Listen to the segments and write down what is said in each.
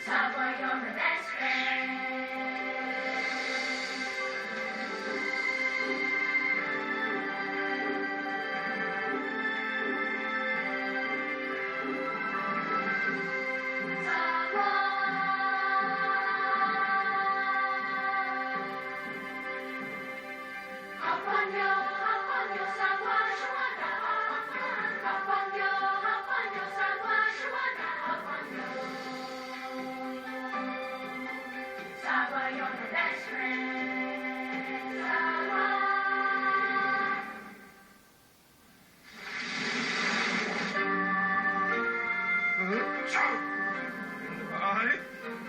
Sheegwa, you're the best friend. I,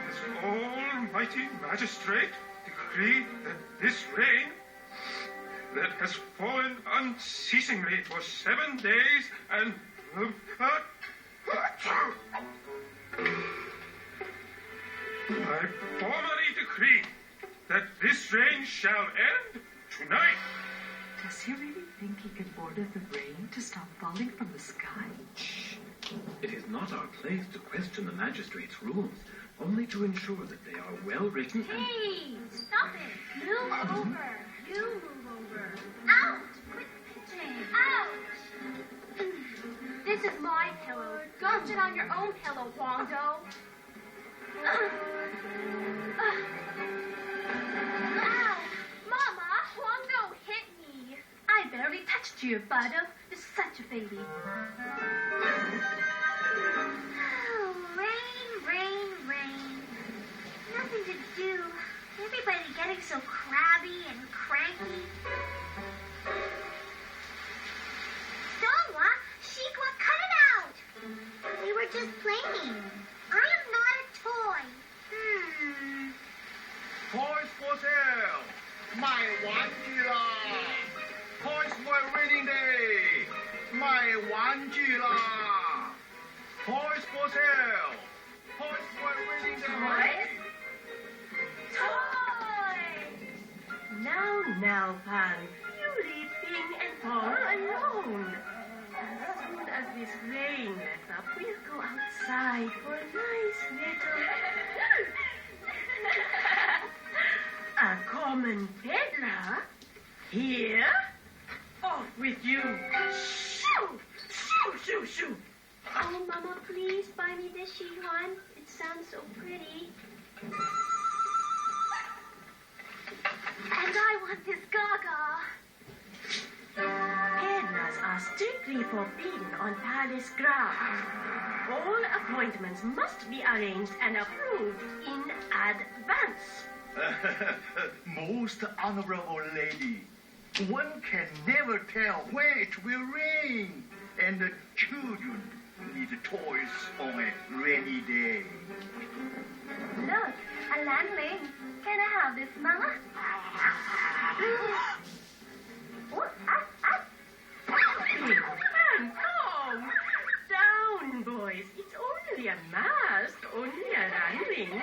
as Almighty Magistrate, decree that this rain that has fallen unceasingly for 7 days and I formally decree that this rain shall end tonight. Does he really think he can order the rain to stop falling from the sky? Shh. It is not our place to question the magistrate's rules, only to ensure that they are well written and... Hey, stop it. Move over. You move over. Out. Quit pitching. Ouch. This is my pillow. Go sit on your own pillow, Guangdo. Ow. Mama, Guangdo hit me. I barely touched you, Butter. You're such a baby. Oh, rain. Nothing to do. Everybody getting so crabby and cranky. Sheegwa, cut it out. We were just playing. I am not a toy. Toys for sale. 卖玩具啦 ！Toys for Rainy Day. 卖玩具啦 ！Toys for sale. Toys for Rainy Day. Now, Pan, you leave Bing and Paul alone. As soon as this rain lets up, we'll go outside for a nice little... A common peddler? Here? Off with you! Shoo! Shoo, shoo, shoo! Oh, Mama, please buy me this Sheegwa. It sounds so pretty. And I want this Gaga. Peddlers are strictly forbidden on palace grounds. All appointments must be arranged and approved in advance. Most honorable lady, one can never tell when it will rain, and the children need toys on a rainy day. Look, a landling. Can I have this, Mama? And calm. Down, boys. It's only a mask, only a landing.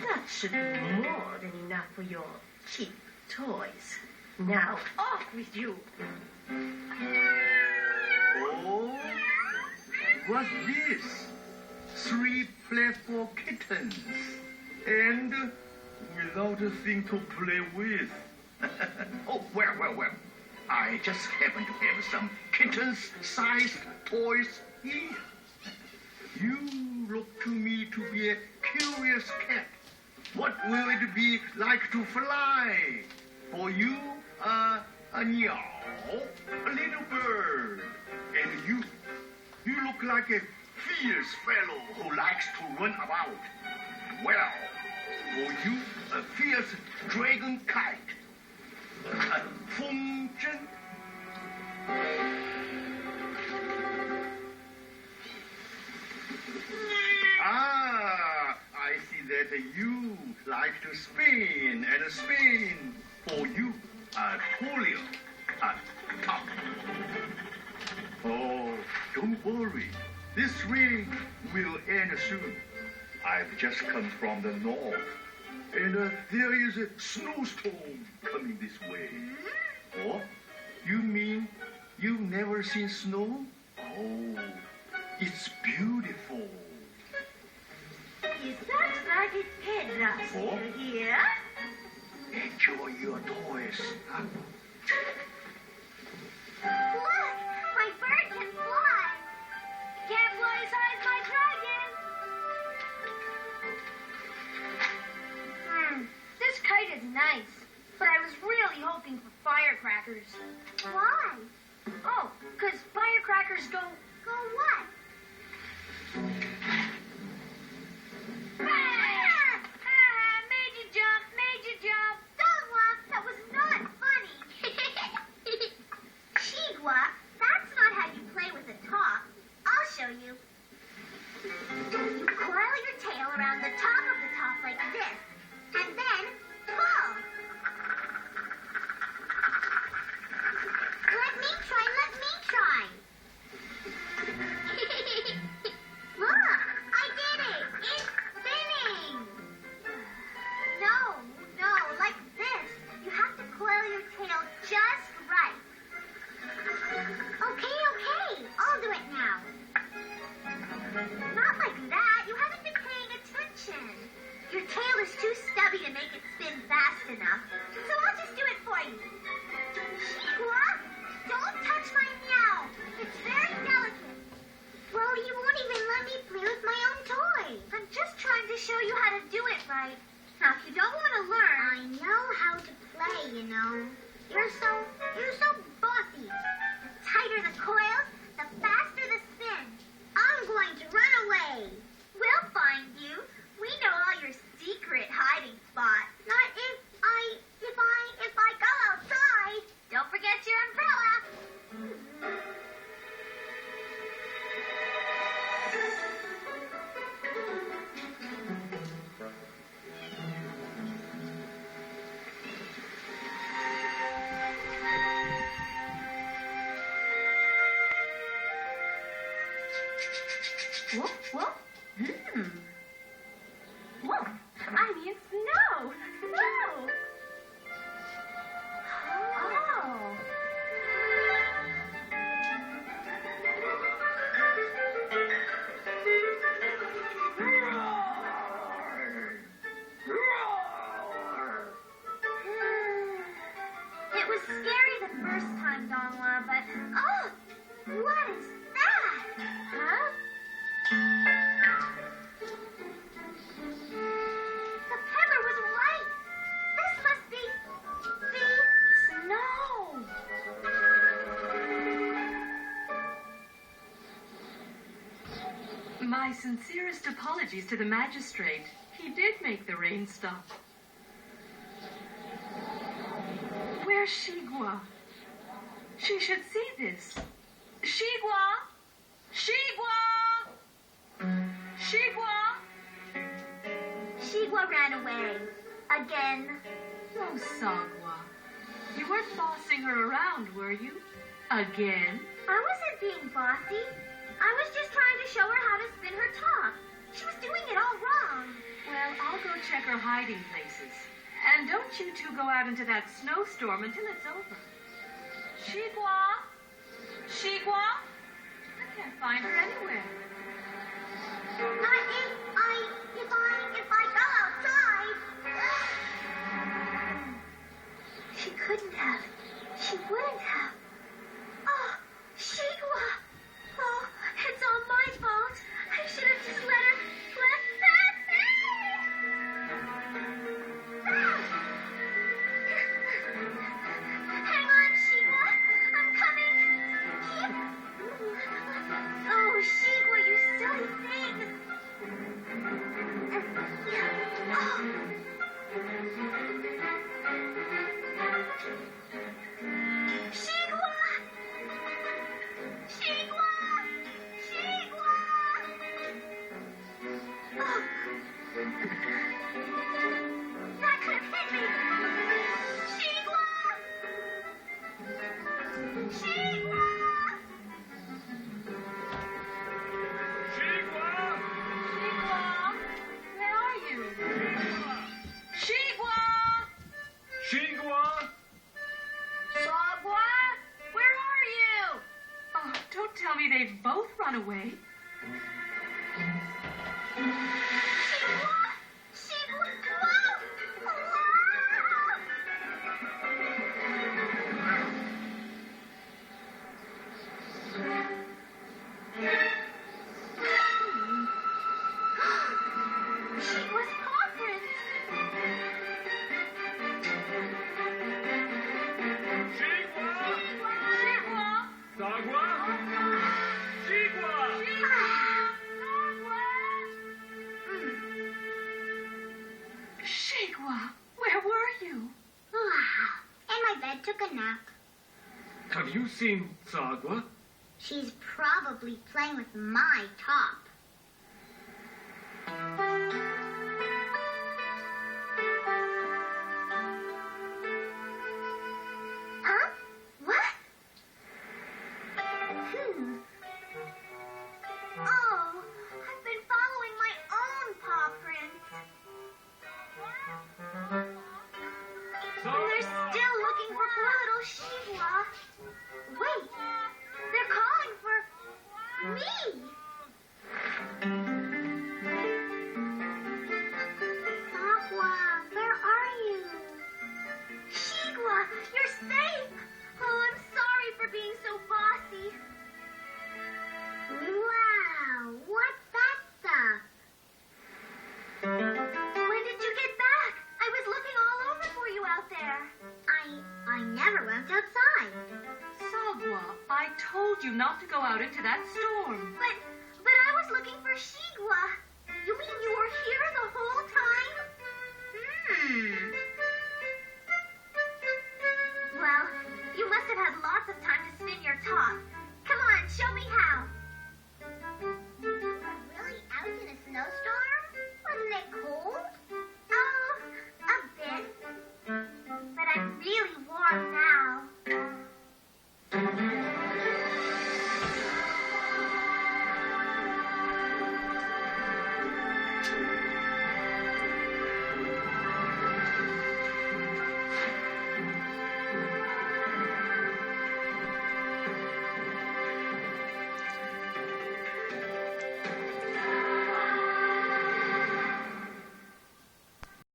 That should be more than enough for your cheap toys. Now, off with you. Oh, what's this? 3 playful kittens. And without a thing to play with. Oh, well. I just happen to have some kittens-sized toys here. You look to me to be a curious cat. What will it be like to fly? For you, a meow, a little bird. And you look like a fierce fellow who likes to run about. Well, for you, a fierce dragon kite. Feng Zhen. Ah, I see that you like to spin and spin. For you, a Polio, a top. Oh, don't worry. This rain will end soon. I've just come from the north, and there is a snowstorm coming this way. Oh, you mean you've never seen snow? Oh, it's beautiful. Is that ragged Pedra still here? Enjoy your toys. Look! My bird can fly! Can't fly as high as my dragon! This kite is nice, but I was really hoping for firecrackers. Why? Oh, 'cause firecrackers go... Go what? Made you jump, made you jump. Don't laugh, that was not funny. Sheegwa, that's not how you play with a top. I'll show you. You coil your tail around the top of the top like this, and then pull. Let me try, let me try. Look, I did it. It's spinning. No, like this. You have to coil your tail just right. Okay, I'll do it now. Not like that. You haven't been paying attention. Your tail is too stubby to make it spin fast enough, so I'll just do it for you. Sheegwa, don't touch my meow. It's very delicate. Well, you won't even let me play with my own toy. I'm just trying to show you how to do it right. Now, if you don't want to learn... I know how to play, you know. You're so bossy. The tighter the coils, the faster the spin. I'm going to run away. We'll find you. We know all your secret hiding spots. Not if I go outside. Don't forget your umbrella. Whoa. Whoa, I mean snow. Snow. Oh. It was scary the first time, Dongwa, but... Oh! What is that? Huh? The pepper was right. This must be... snow. My sincerest apologies to the magistrate. He did make the rain stop. Where's Sheegwa? She should see this. Sheegwa! Sheegwa! Sheegwa! Sheegwa ran away. Again. Oh, Sagwa. You weren't bossing her around, were you? Again? I wasn't being bossy. I was just trying to show her how to spin her top. She was doing it all wrong. Well, I'll go check her hiding places. And don't you two go out into that snowstorm until it's over. Sheegwa? Sheegwa? I can't find her anywhere. If I go outside. She couldn't have. She wouldn't have. Oh, Sheegwa. Oh, it's all my fault. I should have just let her. Hang on, Sheegwa. I'm coming. Oh, Sheegwa, you silly thing. Sheegwa! Sheegwa! Sheegwa! Oh. That could have hit me. Sheegwa! Sheegwa! Sheegwa! Sheegwa? Where are you? Sheegwa! Sheegwa! Sagwa? Where are you? Oh, don't tell me they've both run away. Sheegwa! nap. Have you seen Sagwa? She's probably playing with my top. Huh? What? Oh, I've been following my own paw prints. They're still looking for poor little Sheegwa. Wait, they're calling for me. Sheegwa, where are you? Sheegwa, you're safe. Oh, I'm sorry for being so bossy. Wow, what's that stuff? When did you get back? I was looking all over for you out there. I never went outside. Sagwa, I told you not to go out into that storm. But I was looking for Sheegwa. You mean you were here the whole time? Well, you must have had lots of time to spin your top.